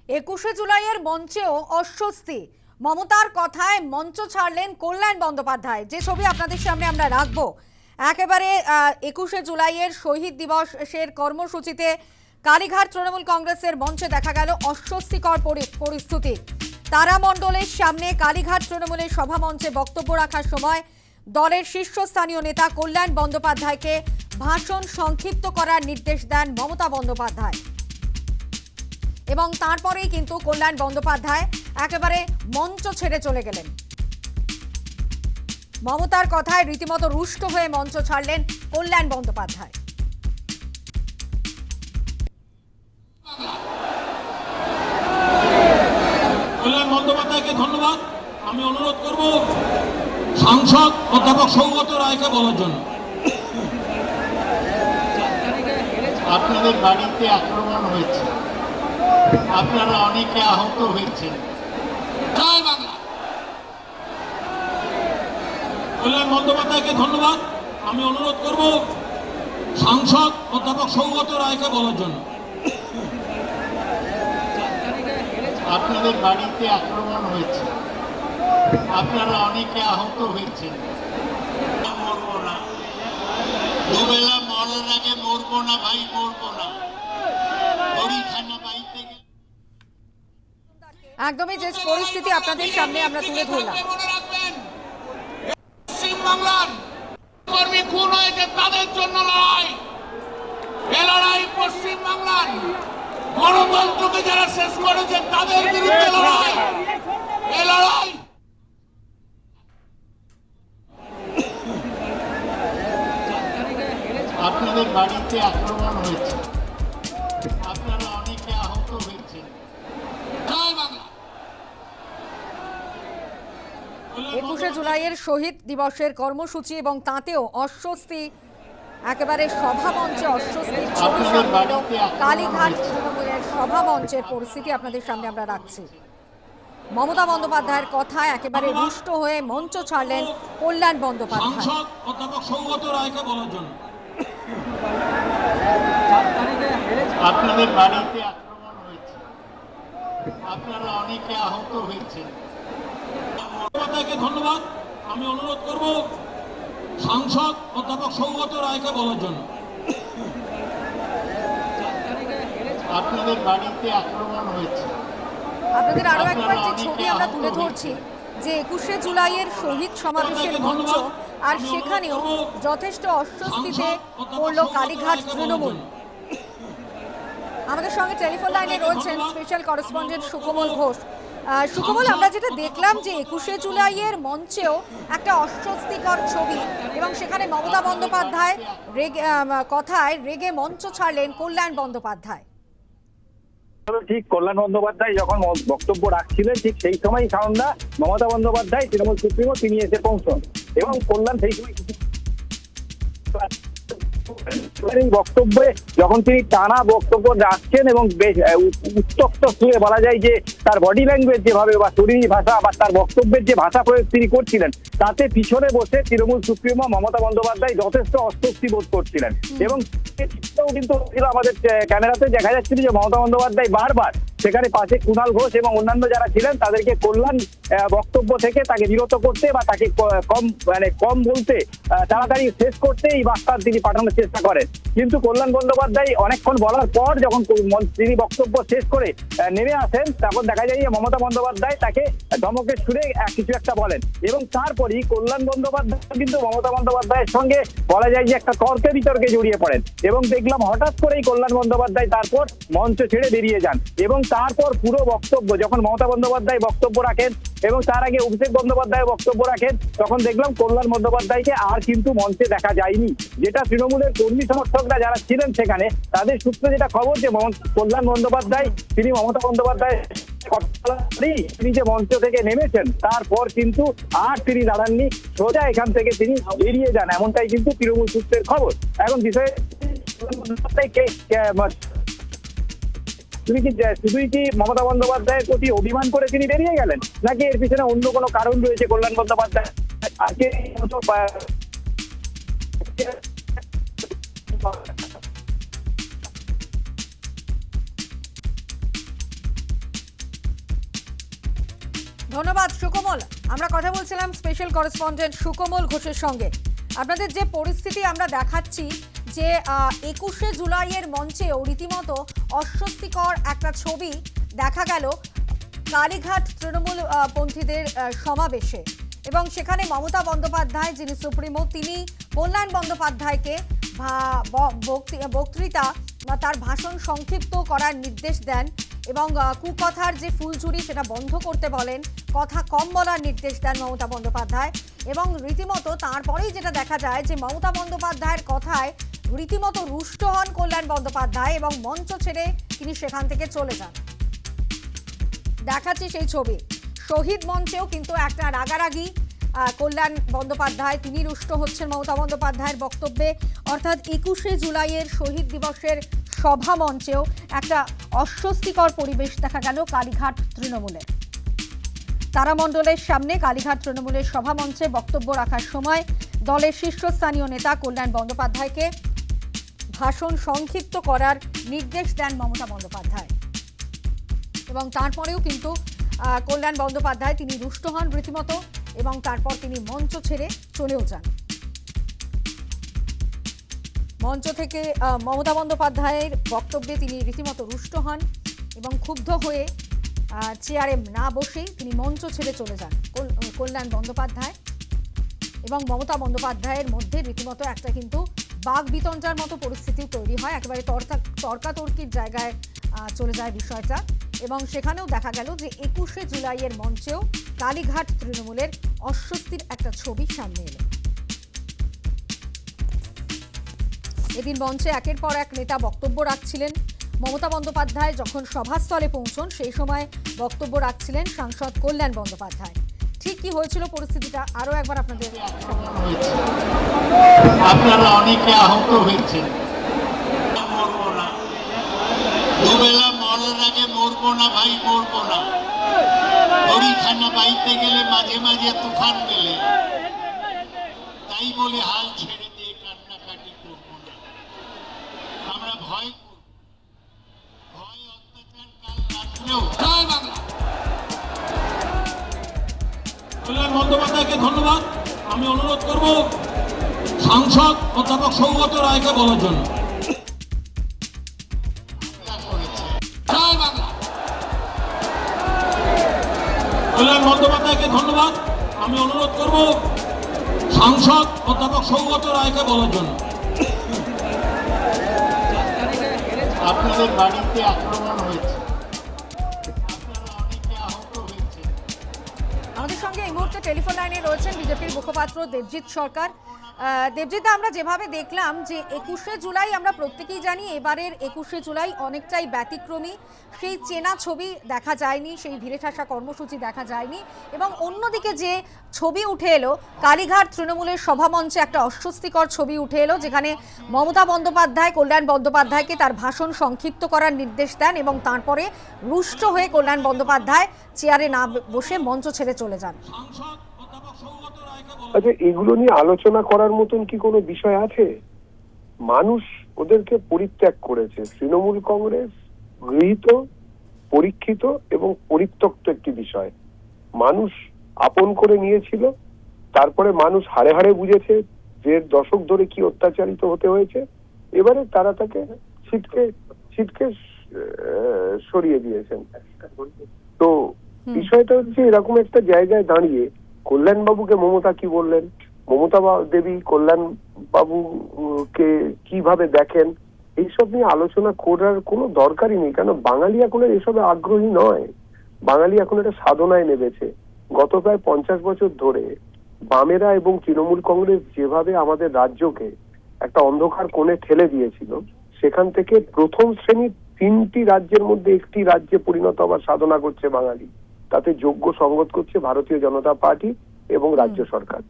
21শে জুলাইয়ের মঞ্চেও অস্বস্তি। মমতার কথায় মঞ্চ ছাড়লেন কল্যাণ বন্দ্যোপাধ্যায়। যে ছবি আপনাদের সামনে আমরা রাখবো, একেবারে 21শে জুলাইয়ের শহীদ দিবসের কর্মসূচিতে কালীঘাট তৃণমূল কংগ্রেসের মঞ্চে দেখা গেল অস্বস্তিকর পরিস্থিতি। তারামণ্ডলের সামনে কালীঘাট তৃণমূলের সভা মঞ্চে বক্তব্য রাখার সময় দলের শীর্ষস্থানীয় নেতা কল্যাণ বন্দ্যোপাধ্যায়কে ভাষণ সংক্ষিপ্ত করার নির্দেশ দেন মমতা বন্দ্যোপাধ্যায় এবং তারপরেই কিন্তু কল্যাণ বন্দ্যোপাধ্যায় একেবারে মঞ্চ ছেড়ে চলে গেলেন। মমতার কথায় রীতিমতো রুষ্ট হয়ে মঞ্চ ছাড়লেন কল্যাণ বন্দ্যোপাধ্যায়। কল্যাণ বন্দ্যোপাধ্যায়কে ধন্যবাদ। আমি অনুরোধ করব সাংসদ অধ্যাপক সৌগত রায়কে বলার জন্য। আপনাদের বাড়িতে আক্রমণ হয়েছে, আপনারা অনেকে আহত হয়েছেন। জয় বাংলা। কল্যাণ বন্দ্যোপাধ্যায়কে ধন্যবাদ। আমি অনুরোধ করব সাংসদ অধ্যাপক সৌগত রায়কে বলার জন্য। আপনাদের বাড়িতে আক্রমণ হয়েছে, আপনারা অনেকে আহত হয়েছেন। মরবো না, দুবেলা মরার আগে মরবো না ভাই, মরবো না। একদমই যে পরিস্থিতি আপনাদের সামনে আমরা তুলে ধরলাম। পশ্চিমবাংলার কর্মী খুন হয়েছে, তাদের জন্য লড়াই। এ লড়াই পশ্চিমবাংলার গণতন্ত্রকে যারা শেষ করেছে তাদের বিরুদ্ধে লড়াই। এ লড়াই আপনাদের বাড়িতে আক্রমণ হয়েছে, আপনারা অনেকে আহত হয়েছেন। জয় বাংলা। 21শে জুলাইয়ের শহীদ দিবসের কর্মসূচি এবং তাতেও অস্বস্তি, একেবারে সভা মঞ্চে অস্বস্তির ছবি সামনে এলো। কালীঘাট তৃণমূলের সভা মঞ্চের পরিস্থিতি আপনাদের সামনে আমরা রাখছি। মমতা বন্দ্যোপাধ্যায়ের কথায় একেবারে রুষ্ট হয়ে মঞ্চ ছাড়লেন কল্যাণ বন্দ্যোপাধ্যায়। সাংসদ অধ্যাপক সৌগত রায়কে বলার জন্য। আপনাদের বাড়িতে আক্রমণ হয়েছে, আপনারা অনেকে আহত হয়েছেন। বন্দ্যোপাধ্যায়কে ধন্যবাদ। আমি অনুরোধ করব সাংসদ অধ্যাপক সৌগত রায়কে বলার জন্য। আপনাদের বাড়িতে আক্রমণ হয়েছে। আপনাদের আরো একবার যে ছবি আমরা তুলে ধরছি, যে 21শে জুলাইয়ের শহীদ সমাবেশের মঞ্চ, আর সেখানেও যথেষ্ট অস্বস্তিতে পড়ল কালীঘাট তৃণমূল। আমাদের সঙ্গে টেলিফোন লাইনে রয়েছেন স্পেশাল করেসপন্ডেন্ট সুকোমল ঘোষ। সুকোমল, আমরা যেটা দেখলাম যে 21শে জুলাইয়ের মঞ্চেও একটা অস্বস্তিকর ছবি এবং সেখানে মমতা বন্দ্যোপাধ্যায় কথায় রেগে মঞ্চ ছাড়লেন কল্যাণ বন্দ্যোপাধ্যায়। ঠিক কল্যাণ বন্দ্যোপাধ্যায় যখন বক্তব্য রাখছিলেন, ঠিক সেই সময় সাউন্ডা মমতা বন্দ্যোপাধ্যায় তৃণমূল সুপ্রিমো তিনি এসে পৌঁছন এবং কল্যাণ সেই সময় বক্তব্যে যখন তিনি টানা বক্তব্য রাখছেন এবং বেশ উত্তপ্ত সুরে বলা যায় যে তার বডি ল্যাঙ্গুয়েজ যেভাবে বা শরীরী ভাষা বা তার বক্তব্যের যে ভাষা প্রয়োগ তিনি করছিলেন, তাতে পিছনে বসে তৃণমূল সুপ্রিমো মমতা বন্দ্যোপাধ্যায় যথেষ্ট অস্বস্তি বোধ করছিলেন এবং কিন্তু আমাদের ক্যামেরাতে দেখা যাচ্ছিল যে মমতা বন্দ্যোপাধ্যায় বারবার সেখানে পাশে কুণাল ঘোষ এবং অন্যান্য যারা ছিলেন তাদেরকে কল্যাণ বক্তব্য থেকে তাকে বিরত করতে বা তাকে কম বলতে, তাড়াতাড়ি শেষ করতে এই বার্তা তিনি পাঠানোর চেষ্টা করেন। কিন্তু কল্যাণ বন্দ্যোপাধ্যায় অনেকক্ষণ বলার পর যখন তিনি বক্তব্য শেষ করে নেমে আসেন, তখন দেখা যায় যে মমতা বন্দ্যোপাধ্যায় তাকে ধমকের সুরে কিছু একটা বলেন এবং তারপরই কল্যাণ বন্দ্যোপাধ্যায় কিন্তু মমতা বন্দ্যোপাধ্যায়ের সঙ্গে বলা যায় যে একটা তর্কে বিতর্কে জড়িয়ে পড়েন এবং দেখলাম হঠাৎ করেই কল্যাণ বন্দ্যোপাধ্যায় তারপর মঞ্চ ছেড়ে বেরিয়ে যান এবং তারপর পুরো বক্তব্য যখন মমতা বন্দ্যোপাধ্যায় বক্তব্য রাখেন এবং তার আগে অভিষেক বন্দ্যোপাধ্যায় বক্তব্য রাখেন, তখন দেখলাম কল্যাণ বন্দ্যোপাধ্যায়কে আর কিন্তু মঞ্চে দেখা যায়নি। যেটা তৃণমূলের কর্মী সমর্থকরা যারা ছিলেন সেখানে, তাদের সূত্রে যেটা খবর যে কল্যাণ বন্দ্যোপাধ্যায় তিনি মমতা বন্দ্যোপাধ্যায় তিনি যে মঞ্চ থেকে নেমেছেন তারপর কিন্তু আর তিনি দাঁড়াননি, সোজা এখান থেকে তিনি বেরিয়ে যান, এমনটাই কিন্তু তৃণমূল সূত্রের খবর। এখন বিষয়ে শুধুই কি মমতা বন্দ্যোপাধ্যায়ের প্রতি অভিমান করে তিনি বেরিয়ে গেলেন, নাকি এর পিছনে অন্য কোনো কারণ রয়েছে কল্যাণ বন্দ্যোপাধ্যায় আজকে ধন্যবাদ সুকোমল। আমরা কথা বলছিলাম স্পেশাল করেসপন্ডেন্ট সুকোমল ঘোষের সঙ্গে। আপনাদের যে পরিস্থিতি আমরা দেখাচ্ছি যে 21শে জুলাইয়ের মঞ্চেও রীতিমতো অস্বস্তিকর একটা ছবি দেখা গেল কালীঘাট তৃণমূল পন্থীদের সমাবেশে, এবং সেখানে মমতা বন্দ্যোপাধ্যায় যিনি সুপ্রিমো তিনি কল্যাণ বন্দ্যোপাধ্যায়কে বক্তৃতা বা তার ভাষণ সংক্ষিপ্ত করার নির্দেশ দেন এবং কুকথার যে ফুলঝুরি সেটা বন্ধ করতে বলেন, কথা কম বলার নির্দেশ দেন মমতা বন্দ্যোপাধ্যায়। এবং রীতিমতো তারপরেই যেটা দেখা যায় যে মমতা বন্দ্যোপাধ্যায়ের কথায় রীতিমতো রুষ্ট হন কল্যাণ বন্দ্যোপাধ্যায় এবং মঞ্চ ছেড়ে তিনি সেখান থেকে চলে যান। দেখাচ্ছি সেই ছবি। শহীদ মঞ্চেও কিন্তু একটা রাগারাগি কল্যাণ বন্দ্যোপাধ্যায় তিনি রুষ্ট হচ্ছেন মমতা বন্দ্যোপাধ্যায়ের বক্তব্যে, অর্থাৎ 21শে জুলাইয়ের শহীদ দিবসের সভা মঞ্চেও একটা অস্বস্তিকর পরিবেশ দেখা গেল কালীঘাট তৃণমূলের। তারামণ্ডলের সামনে কালীঘাট তৃণমূলের সভা মঞ্চে বক্তব্য রাখার সময় দলের শীর্ষস্থানীয় নেতা কল্যাণ বন্দ্যোপাধ্যায়কে ভাষণ সংক্ষিপ্ত করার নির্দেশ দেন মমতা বন্দ্যোপাধ্যায় এবং তারপরেও কিন্তু কল্যাণ বন্দ্যোপাধ্যায় তিনি রুষ্ট হন রীতিমতো এবং তারপর তিনি মঞ্চ ছেড়ে চলেও যান। মঞ্চ থেকে মমতা বন্দ্যোপাধ্যায়ের বক্তব্যে তিনি রীতিমতো রুষ্ট হন এবং ক্ষুব্ধ হয়ে চেয়ারে না বসেই তিনি মঞ্চ ছেড়ে চলে যান কল্যাণ বন্দ্যোপাধ্যায় এবং মমতা বন্দ্যোপাধ্যায়ের মধ্যে রীতিমতো একটা কিন্তু বাক বিতণ্ডার মতো পরিস্থিতি তৈরি হয়, একেবারে তর্কাতর্কির জায়গায় চলে যায় বিষয়টা। এবং সেখানেও দেখা গেল যে 21শে জুলাইয়ের মঞ্চেও কালীঘাট তৃণমূলের অস্বস্তির একটা ছবি সামনে এলো। এদিন মঞ্চে একের পর এক নেতা বক্তব্য রাখছিলেন। মমতা বন্দ্যোপাধ্যায় যখন সভাস্থলে পৌঁছন সেই সময় বক্তব্য রাখছিলেন সাংসদ কল্যাণ বন্দ্যোপাধ্যায়। ঠিক কি হয়েছিল পরিস্থিতিটা আরো একবার আপনাদের আপনারা অনেকে আহত হয়েছে। দুবেলা মরার আগে মরবো না ভাই, মরবো না। হরিখানা বাইতে গেলে মাঝে মাঝে তুফান মেলে, তাই বলে হাল ছেড়ে দিয়ে কান্নাকাটি করবো না। আমরা ভয় করব, ভয় অত্যাচার কাল রাত্রেও। জয় বাংলা। কল্যাণ বন্দ্যোপাধ্যায়কে ধন্যবাদ। আমি অনুরোধ করব সাংসদ অধ্যাপক সৌগত রায়কে বলার জন্য। জয় বাংলা। কল্যাণ বন্দ্যোপাধ্যায়কে ধন্যবাদ। আমি অনুরোধ করব সাংসদ অধ্যাপক সৌগত রায়কে বলার জন্য। আপনাদের বাড়িতে আক্রমণ হয়েছে, আপনারা অনেকে আহত হয়েছে। আমাদের সঙ্গে এই মুহূর্তে টেলিফোন লাইনে রয়েছেন বিজেপির মুখপাত্র দেবজিৎ সরকার। দেবজিৎ, আমরা যেভাবে দেখলাম যে 21শে জুলাই আমরা প্রত্যেকেই জানি এবারের 21শে জুলাই অনেকটাই ব্যতিক্রমী, সেই চেনা ছবি দেখা যায়নি, সেই ভিড়ে ঠাসা কর্মসূচি দেখা যায়নি এবং অন্যদিকে যে ছবি উঠে এলো কালীঘাট তৃণমূলের সভামঞ্চে একটা অস্বস্তিকর ছবি উঠে এলো যেখানে মমতা বন্দ্যোপাধ্যায় কল্যাণ বন্দ্যোপাধ্যায়কে তার ভাষণ সংক্ষিপ্ত করার নির্দেশ দেন এবং তারপরে রুষ্ট হয়ে কল্যাণ বন্দ্যোপাধ্যায় চেয়ারে না বসে মঞ্চ ছেড়ে চলে যান। আচ্ছা, এগুলো নিয়ে আলোচনা করার মতন কি কোনো বিষয় আছে? মানুষ ওদেরকে পরিত্যাগ করেছে। তৃণমূল কংগ্রেস গৃহীত, পরীক্ষিত এবং পরিত্যক্ত একটি বিষয় মানুষ আপন করে নিয়েছিল। তারপরে মানুষ হাড়ে হাড়ে বুঝেছে যে দশক ধরে কি অত্যাচারিত হতে হয়েছে। এবারে তারা তাকে ছিটকে সরিয়ে দিয়েছেন। তো বিষয়টা হচ্ছে এরকম একটা জায়গায় দাঁড়িয়ে কল্যাণ বাবুকে মমতা কি বললেন, মমতা দেবী কল্যাণ বাবুকে কিভাবে দেখেন, এইসব নিয়ে আলোচনা করার কোনো দরকারই নেই। কারণ বাঙালি এখন এসবে আগ্রহী নয়। বাঙালি এখন একটা সাধনায় নেমেছে। গত প্রায় 50 বছর ধরে বামেরা এবং তৃণমূল কংগ্রেস যেভাবে আমাদের রাজ্যকে একটা অন্ধকার কোণে ঠেলে দিয়েছিল, সেখান থেকে প্রথম শ্রেণীর 3টি রাজ্যের মধ্যে একটি রাজ্যে পরিণত হবার সাধনা করছে বাঙালি। তাতে যোগ্য সঙ্গত করছে ভারতীয় জনতা পার্টি এবং রাজ্য সরকার।